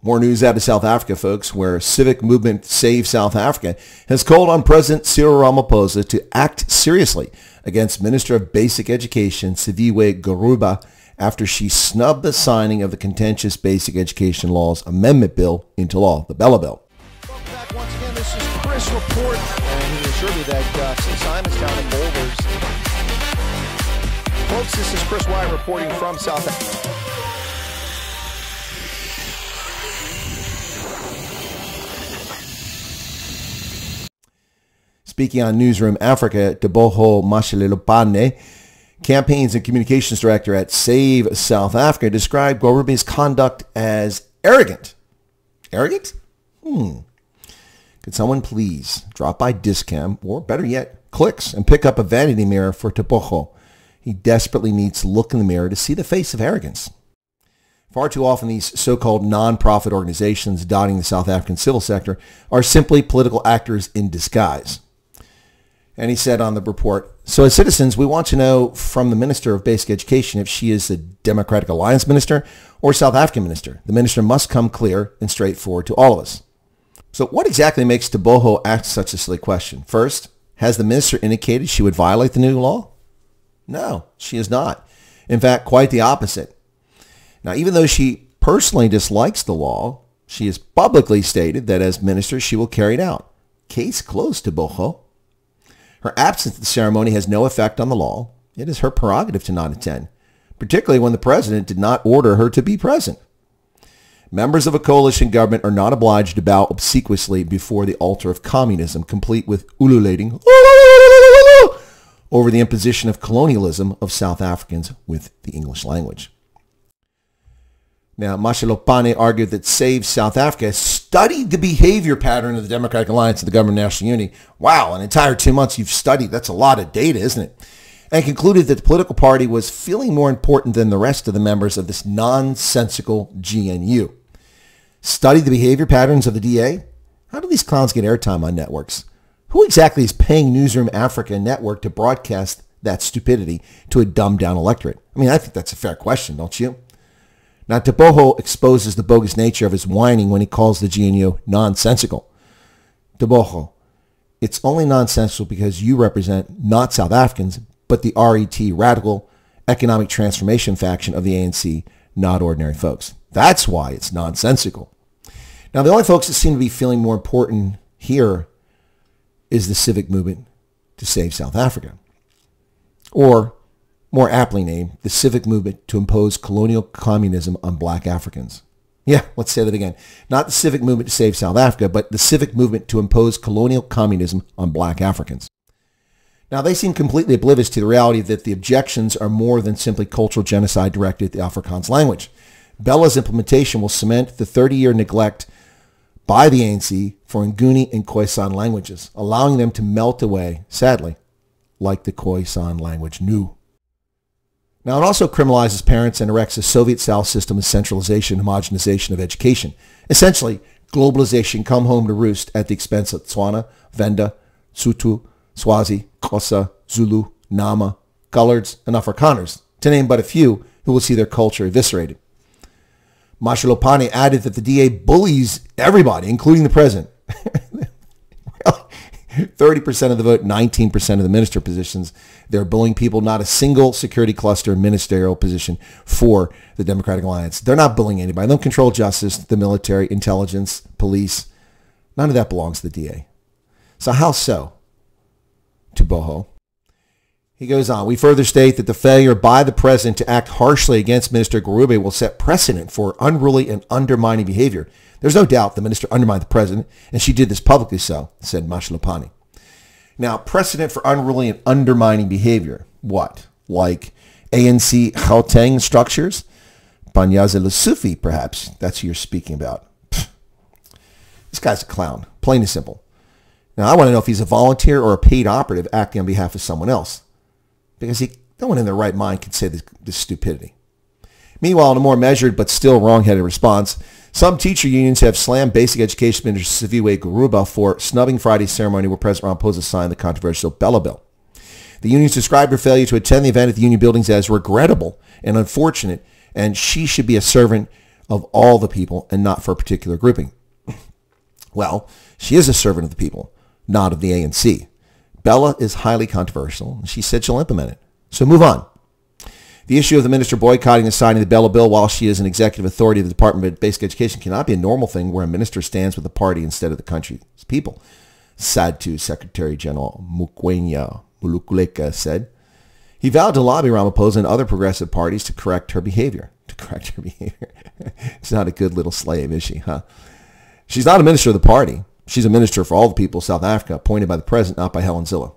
More news out of South Africa, folks, where civic movement Save South Africa has called on President Cyril Ramaphosa to act seriously against Minister of Basic Education Siviwe Gwarube after she snubbed the signing of the contentious Basic Education Laws Amendment Bill into law, the BELA bill. Welcome back once again. This is Chris Report, and he assured me that St. Simonstown and Boulders. Folks, this is Chris Wyatt reporting from South Africa. Speaking on Newsroom Africa, Teboho Mashalelopane, Campaigns and Communications Director at Save South Africa, described Gwarube's conduct as arrogant. Arrogant? Could someone please drop by Discam, or better yet, Clicks, and pick up a vanity mirror for Teboho? He desperately needs to look in the mirror to see the face of arrogance. Far too often, these so-called non-profit organizations dotting the South African civil sector are simply political actors in disguise. And he said on the report, so as citizens, we want to know from the Minister of Basic Education if she is the Democratic Alliance Minister or South African Minister. The Minister must come clear and straightforward to all of us. So what exactly makes Teboho ask such a silly question? First, has the Minister indicated she would violate the new law? No, she is not. In fact, quite the opposite. Now, even though she personally dislikes the law, she has publicly stated that as Minister, she will carry it out. Case closed, Teboho. Her absence at the ceremony has no effect on the law. It is her prerogative to not attend, particularly when the president did not order her to be present. Members of a coalition government are not obliged to bow obsequiously before the altar of communism, complete with ululating over the imposition of colonialism of South Africans with the English language. Now, Mashalelopane argued that Save South Africa studied the behavior pattern of the Democratic Alliance and the Government of National Unity. Wow, an entire 2 months you've studied. That's a lot of data, isn't it? And concluded that the political party was feeling more important than the rest of the members of this nonsensical GNU. Study the behavior patterns of the DA? How do these clowns get airtime on networks? Who exactly is paying Newsroom Africa Network to broadcast that stupidity to a dumbed-down electorate? I mean, I think that's a fair question, don't you? Now, Teboho exposes the bogus nature of his whining when he calls the GNU nonsensical. Teboho, it's only nonsensical because you represent not South Africans, but the RET, Radical Economic Transformation faction of the ANC, not ordinary folks. That's why it's nonsensical. Now, the only folks that seem to be feeling more important here is the civic movement to save South Africa. Or, more aptly named, the civic movement to impose colonial communism on black Africans. Yeah, let's say that again. Not the civic movement to save South Africa, but the civic movement to impose colonial communism on black Africans. Now, they seem completely oblivious to the reality that the objections are more than simply cultural genocide directed at the Afrikaans language. BELA's implementation will cement the 30-year neglect by the ANC for Nguni and Khoisan languages, allowing them to melt away, sadly, like the Khoisan language knew. Now, it also criminalizes parents and erects a Soviet-style system of centralization and homogenization of education. Essentially, globalization come home to roost at the expense of Tswana, Venda, Sotho, Swazi, Xhosa, Zulu, Nama, Coloreds, and Afrikaners, to name but a few who will see their culture eviscerated. Mashalelopane added that the DA bullies everybody, including the president. 30% of the vote, 19% of the minister positions. They're bullying people, not a single security cluster ministerial position for the Democratic Alliance. They're not bullying anybody. They don't control justice, the military, intelligence, police. None of that belongs to the DA. So how so? Teboho. He goes on, we further state that the failure by the president to act harshly against Minister Gwarube will set precedent for unruly and undermining behavior. There's no doubt the minister undermined the president, and she did this publicly so, said Mashalelopane. Now, precedent for unruly and undermining behavior. What? Like ANC Gauteng structures? Panyaza Lesufi, perhaps. That's who you're speaking about. Pfft. This guy's a clown, plain and simple. Now, I want to know if he's a volunteer or a paid operative acting on behalf of someone else. Because no one in their right mind can say this stupidity. Meanwhile, in a more measured but still wrong-headed response, some teacher unions have slammed Basic Education Minister Siviwe Gwarube for snubbing Friday's ceremony where President Ramaphosa signed the controversial BELA bill. The unions described her failure to attend the event at the union buildings as regrettable and unfortunate, and she should be a servant of all the people and not for a particular grouping. Well, she is a servant of the people, not of the ANC. BELA is highly controversial, and she said she'll implement it. So move on. The issue of the minister boycotting and signing the BELA bill while she is an executive authority of the Department of Basic Education cannot be a normal thing where a minister stands with the party instead of the country's people, SADTU Secretary General Mukwenya Mulukuleka said. He vowed to lobby Ramaphosa and other progressive parties to correct her behavior. She's not a good little slave, is she, huh? She's not a minister of the party. She's a minister for all the people of South Africa, appointed by the president, not by Helen Zille.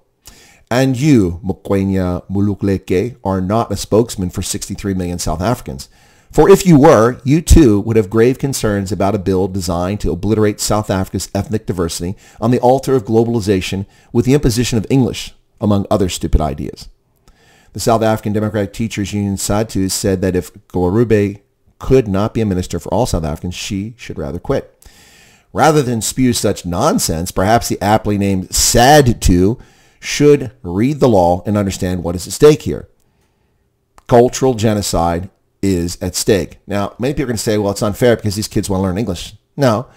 And you, Mukwenya Mulukuleke, are not a spokesman for 63 million South Africans. For if you were, you too would have grave concerns about a bill designed to obliterate South Africa's ethnic diversity on the altar of globalization with the imposition of English, among other stupid ideas. The South African Democratic Teachers Union, SADTU, said that if Gwarube could not be a minister for all South Africans, she should rather quit. Rather than spew such nonsense, perhaps the aptly named SADTU should read the law and understand what is at stake here. Cultural genocide is at stake. Now, many people are going to say, well, it's unfair because these kids want to learn English. No,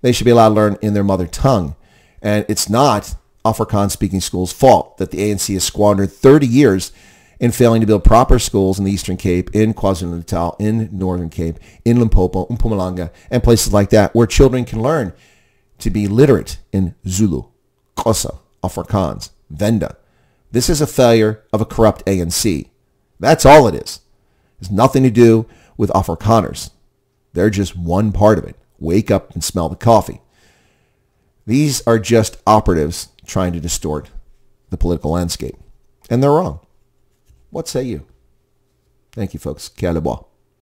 they should be allowed to learn in their mother tongue. And it's not Afrikaans-speaking schools' fault that the ANC has squandered 30 years in failing to build proper schools in the Eastern Cape, in KwaZulu-Natal, in Northern Cape, in Limpopo, in Mpumalanga, and places like that where children can learn to be literate in Zulu, Xhosa, Afrikaans, Venda. This is a failure of a corrupt ANC. That's all it is. It has nothing to do with Afrikaners. They're just one part of it. Wake up and smell the coffee. These are just operatives trying to distort the political landscape. And they're wrong. What say you? Thank you, folks. Kia le bois.